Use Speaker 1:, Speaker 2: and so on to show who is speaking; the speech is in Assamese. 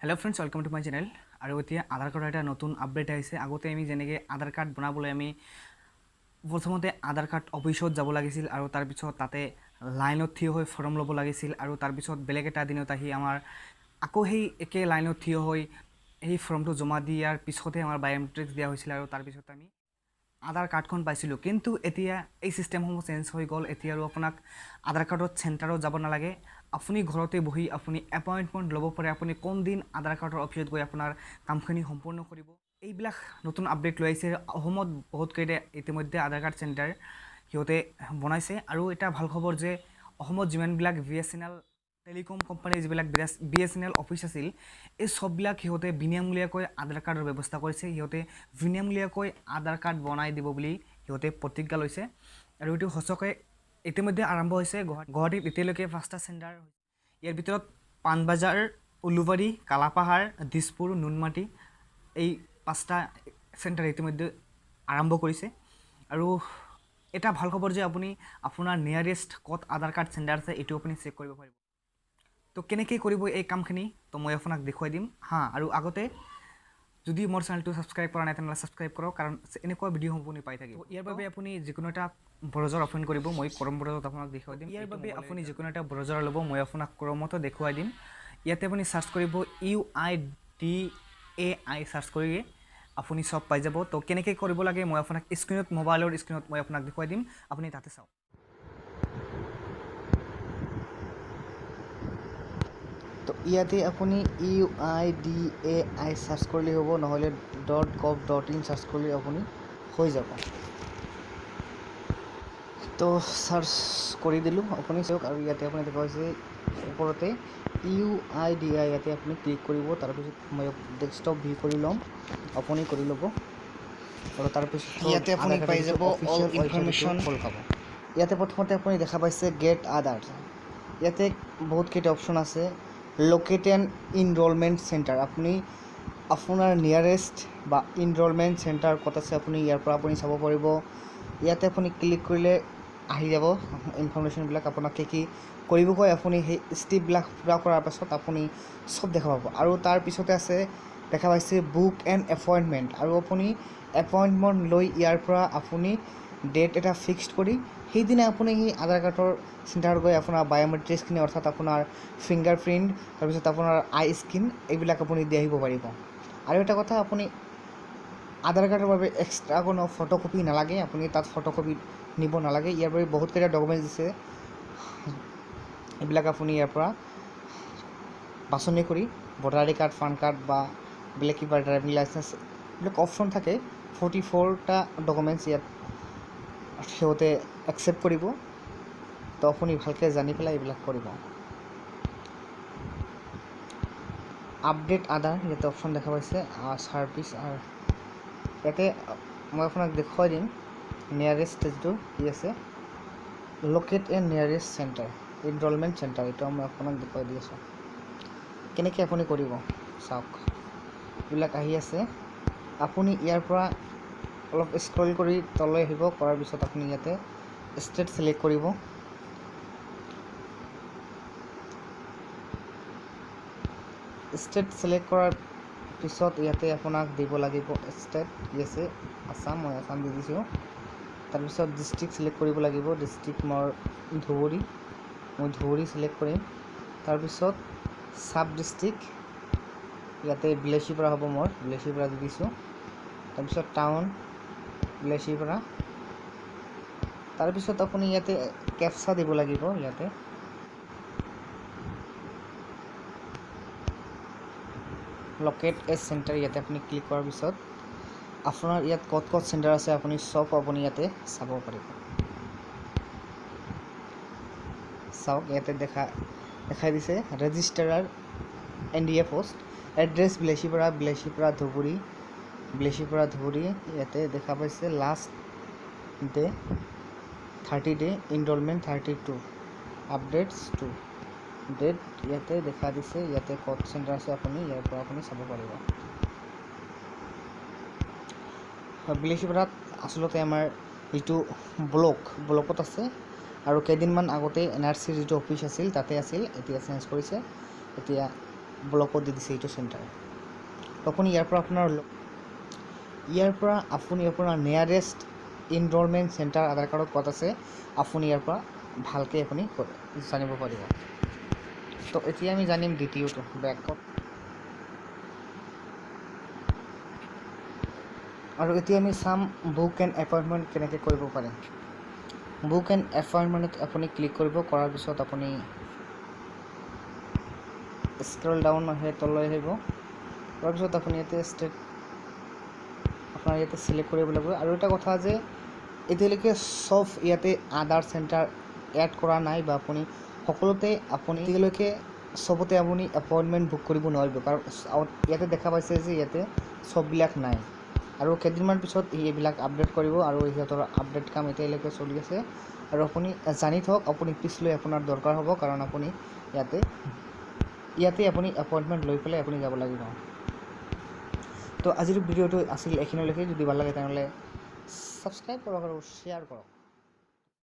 Speaker 1: Hello friends welcome to my channel और एतिया आधार कार्ड এটা নতুন আপডেট আহিছে আগতে আমি যেনেকে আধাৰ কাৰ্ড বনাবলৈ আমি প্ৰথমতে আধাৰ কাৰ্ড অফিসত যাব লাগিছিল আৰু তাৰ পিছত তাতে লাইনত থিয় হৈ ফৰ্ম ল'ব লাগিছিল আৰু তাৰ পিছত বেলেগ এটা দিনত আহি আমাৰ আকৌ সেই একে লাইনত থিয় হৈ এই ফৰ্মটো জমা দিয়াৰ পিছতে আমাৰ বায়োমেট্ৰিক্স দিয়া হৈছিল আৰু তাৰ পিছত আমি আধাৰ কাৰ্ডখন পাইছিলোঁ কিন্তু এতিয়া এই সিস্টেমসমূহ চেঞ্জ হৈ গ'ল এতিয়া আৰু আপোনাক আধাৰ কাৰ্ডত চেণ্টাৰত যাব নালাগে আপুনি ঘৰতে বহি আপুনি এপইণ্টমেণ্ট ল'ব পাৰে আপুনি কোন দিন আধাৰ কাৰ্ডৰ অফিচত গৈ আপোনাৰ কামখিনি সম্পূৰ্ণ কৰিব এইবিলাক নতুন আপডেট লৈ আহিছে অসমত বহুত কেইটা ইতিমধ্যে আধাৰ কাৰ্ড চেণ্টাৰ সিহঁতে বনাইছে আৰু এটা ভাল খবৰ যে অসমত যিমানবিলাক BSNL টেলিকম কোম্পানীৰ যিবিলাক BSNL অফিচ আছিল এই সববিলাক সিহঁতে বিনামূলীয়াকৈ আধাৰ কাৰ্ডৰ ব্যৱস্থা কৰিছে সিহঁতে বিনামূলীয়াকৈ আধাৰ কাৰ্ড বনাই দিব বুলি সিহঁতে প্ৰতিজ্ঞা লৈছে আৰু এইটো সঁচাকৈ ইতিমধ্যে আৰম্ভ হৈছে গুৱাহাটীত এতিয়ালৈকে 5টা চেণ্টাৰ ইয়াৰ ভিতৰত পাণবজাৰ উলুবাৰী কালাপাহাৰ দিছপুৰ নুনমাটি এই 5টা চেণ্টাৰ ইতিমধ্যে আৰম্ভ কৰিছে আৰু এটা ভাল খবৰ যে আপুনি আপোনাৰ নিয়াৰেষ্ট কত আধাৰ কাৰ্ড চেণ্টাৰ আছে এইটো আপুনি চেক কৰিব পাৰিব তো কেনেকৈ কৰিব এই কামখিনি তো মই আপোনাক দেখুৱাই দিম হা আৰু আগতে যদি মোৰ চেনেলটো সাবস্ক্ৰাইব কৰা নাই তেনেহ'লে সাবস্ক্ৰাইব কৰক কাৰণ এনেকুৱা ভিডিঅ'সমূহ আপুনি পাই থাকিব ইয়াৰ বাবে আপুনি যিকোনো এটা ব্ৰাউজাৰ ওপেন কৰিব মই ক্ৰম ব্ৰাউজাৰত আপোনাক দেখুৱাই দিম ইয়াৰ বাবে আপুনি যিকোনো এটা ব্ৰাউজাৰ ল'ব মই আপোনাক ক্ৰমতো দেখুৱাই দিম ইয়াতে আপুনি সাৰ্চ কৰিব UIDAI সাৰ্চ কৰি আপুনি সব পাই যাব তো কেনেকৈ কৰিব লাগে মই আপোনাক স্ক্ৰীনত মোবাইলৰ স্ক্ৰীনত মই আপোনাক দেখুৱাই দিম আপুনি তাতে চাওক তো ইয়াতে আপুনি UIDAI সাৰ্চ কৰিলে হ'ব নহ'লে .gov.in সাৰ্চ কৰিলে আপুনি হৈ যাব তো সাৰ্চ কৰি দিলোঁ আপুনি চাওক আৰু ইয়াতে আপুনি দেখুৱাইছে ওপৰতে UIDAI ইয়াতে আপুনি ক্লিক কৰিব তাৰপিছত মই ডেস্কটপ ভিউ কৰি ল'ম আপুনি কৰি ল'ব আৰু তাৰপিছত ইয়াতে আপুনি পাই যাব অল ইনফৰমেশ্যন পাব ইয়াতে প্ৰথমতে আপুনি দেখা পাইছে গেট আধাৰ ইয়াতে বহুত কেইটা অপশ্যন আছে লোকেটেড এনৰোলমেণ্ট চেণ্টাৰ আপুনি আপোনাৰ নিয়াৰেষ্ট বা এনৰোলমেণ্ট চেণ্টাৰ ক'ত আছে আপুনি ইয়াৰ পৰা আপুনি চাব পাৰিব ইয়াতে আপুনি ক্লিক কৰিলে আহি যাব ইনফৰমেশ্যনবিলাক আপোনাক কি কৰিব কয় আপুনি সেই ষ্টেপবিলাক পুৰা কৰাৰ পাছত আপুনি সব দেখা পাব আৰু তাৰ পিছতে আছে দেখা পাইছে বুক এণ্ড এপইণ্টমেণ্ট আৰু আপুনি এপইণ্টমেণ্ট লৈ ইয়াৰ পৰা আপুনি ডেট এটা ফিক্সড কৰি সেইদিনা আপুনি সেই আধাৰ কাৰ্ডৰ চেণ্টাৰত গৈ আপোনাৰ বায়োমেট্ৰিক্সখিনি অৰ্থাৎ আপোনাৰ ফিংগাৰপ্ৰিণ্ট তাৰপিছত আপোনাৰ আই স্কিন এইবিলাক আপুনি দি আহিব পাৰিব আৰু এটা কথা আপুনি আধাৰ কাৰ্ডৰ বাবে এক্সট্ৰা কোনো ফটোকপি নালাগে আপুনি তাত ফটোকপি নিব নালাগে ইয়াৰ বাবে বহুত কেইটা ডকুমেণ্টছ দিছে এইবিলাক আপুনি ইয়াৰ পৰা বাছনি কৰি ভোটাৰ আই ডি কাৰ্ড পান কাৰ্ড বা বেলেগ কিবা ড্ৰাইভিং লাইচেঞ্চ এইবিলাক অপশ্যন থাকে 44টা ডকুমেণ্টছ ইয়াত সিহঁতে একচেপ্ট কৰিব তো আপুনি ভালকৈ জানি পেলাই এইবিলাক কৰিব আপডেট আধাৰ ইয়াতে অপশ্যন দেখা পাইছে ছাৰ্ভিচ আৰু ইয়াতে মই আপোনাক দেখুৱাই দিম নিয়াৰেষ্ট যিটো কি আছে লোকেট এ নিয়াৰেষ্ট চেণ্টাৰ এনৰোলমেণ্ট চেণ্টাৰ এইটো মই আপোনাক দেখুৱাই দি আছোঁ কেনেকৈ আপুনি কৰিব চাওক এইবিলাক আহি আছে আপুনি ইয়াৰ পৰা অলপ স্ক্ৰল কৰি তললৈ আহিব কৰাৰ পিছত আপুনি ইয়াতে ষ্টেট চিলেক্ট কৰিব ষ্টেট চিলেক্ট কৰাৰ পিছত ইয়াতে আপোনাক দিব লাগিব ষ্টেট কি আছে আসাম মই আসাম দি দিছোঁ তাৰপিছত ডিষ্ট্ৰিক্ট চিলেক্ট কৰিব লাগিব ডিষ্ট্ৰিক্ট মোৰ ধুবুৰী মই ধুবুৰী চিলেক্ট কৰিম তাৰপিছত সাব ডিষ্ট্ৰিক্ট ইয়াতে বিলাসীপাৰা হ'ব মোৰ বিলাসীপাৰা দি দিছোঁ তাৰপিছত টাউন বিলাসীপাৰা তাৰপিছত আপুনি ইয়াতে কেপচা দিব লাগিব ইয়াতে লোকেট এ চেণ্টাৰ ইয়াতে আপুনি ক্লিক কৰাৰ পিছত আপোনাৰ ইয়াত ক'ত ক'ত চেণ্টাৰ আছে আপুনি সব আপুনি ইয়াতে চাব পাৰিব চাওক ইয়াতে দেখাই দিছে ৰেজিষ্টাৰাৰ NDA post address Bilasipara Dhubri ইয়াতে দেখা পাইছে last day 30 day enrolment 32 updates 2 date ইয়াতে দেখা দিছে ইয়াতে ক'ত চেণ্টাৰ আছে আপুনি ইয়াৰ পৰা আপুনি চাব পাৰিব বিলাসীপাৰাত আচলতে আমাৰ যিটো ব্লকত আছে আৰু কেইদিনমান আগতে NRC যিটো অফিচ আছিল তাতে আছিল এতিয়া চেঞ্জ কৰিছে এতিয়া ব্লকত দি দিছে এইটো চেণ্টাৰ। তো আপুনি ইয়াৰ পৰা আপুনি আপোনাৰ নিয়াৰেষ্ট এনৰলমেণ্ট চেণ্টাৰ আধাৰ কাৰ্ডত ক'ত আছে আপুনি ইয়াৰ পৰা ভালকৈ আপুনি জানিব পাৰিব। তো এতিয়া আমি জানিম দ্বিতীয়টো বেকত। আৰু এতিয়া আমি চাম বুক এণ্ড এপইণ্টমেণ্ট কেনেকৈ কৰিব পাৰে। বুক এণ্ড এপইণ্টমেণ্টত আপুনি ক্লিক কৰিব, কৰাৰ পিছত আপুনি স্ক্ৰল ডাউন আহে তললৈ আহিব। তাৰপিছত আপুনি ইয়াতে আপোনাৰ ইয়াতে চিলেক্ট কৰিব লাগিব। আৰু এটা কথা যে এতিয়ালৈকে চব ইয়াতে আধাৰ চেণ্টাৰ এড কৰা নাই বা আপুনি সকলোতে আপুনি এতিয়ালৈকে চবতে আপুনি এপইণ্টমেণ্ট বুক কৰিব নোৱাৰিব, কাৰণ ইয়াতে দেখা পাইছে যে ইয়াতে চববিলাক নাই। আৰু কেইদিনমান পিছত এইবিলাক আপডেট কৰিব, আৰু সিহঁতৰ আপডেট কাম এতিয়ালৈকে চলি আছে। আৰু আপুনি জানি থওক, আপুনি পিছলৈ আপোনাৰ দৰকাৰ হ'ব, কাৰণ আপুনি ইয়াতে আপুনি এপইণ্টমেণ্ট লৈ পেলাই আপুনি যাব লাগিব। তো আজিৰ ভিডিঅ'টো আছিল এইখিনিলৈকে। যদি ভাল লাগে তেনেহ'লে ছাবস্ক্ৰাইব কৰক আৰু শ্বেয়াৰ কৰক।